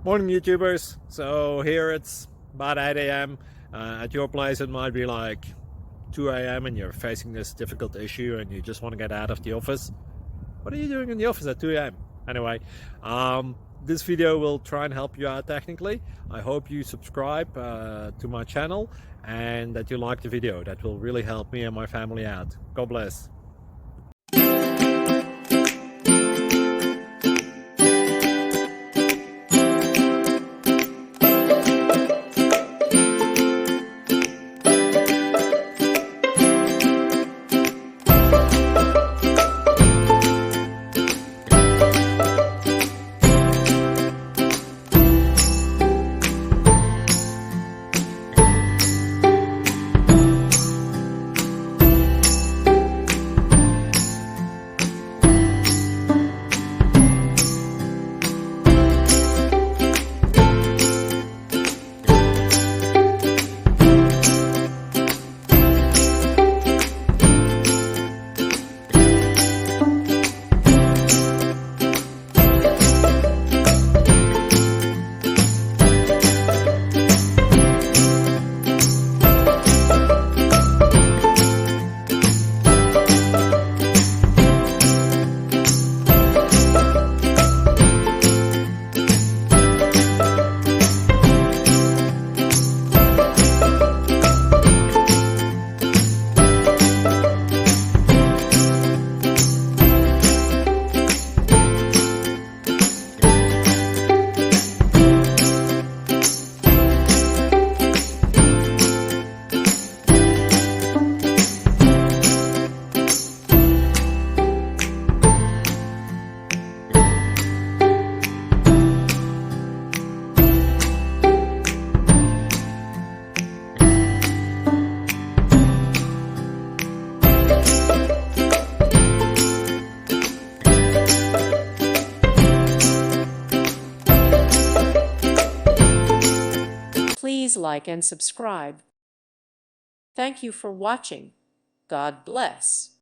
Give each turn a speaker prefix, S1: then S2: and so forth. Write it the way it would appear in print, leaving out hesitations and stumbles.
S1: Morning YouTubers. So here it's about 8 a.m. At your place it might be like 2 a.m. and you're facing this difficult issue and you just want to get out of the office. What are you doing in the office at 2 a.m.? Anyway, this video will try and help you out technically. I hope you subscribe to my channel and that you like the video. That will really help me and my family out. God bless.
S2: Please like and subscribe. Thank you for watching. God bless.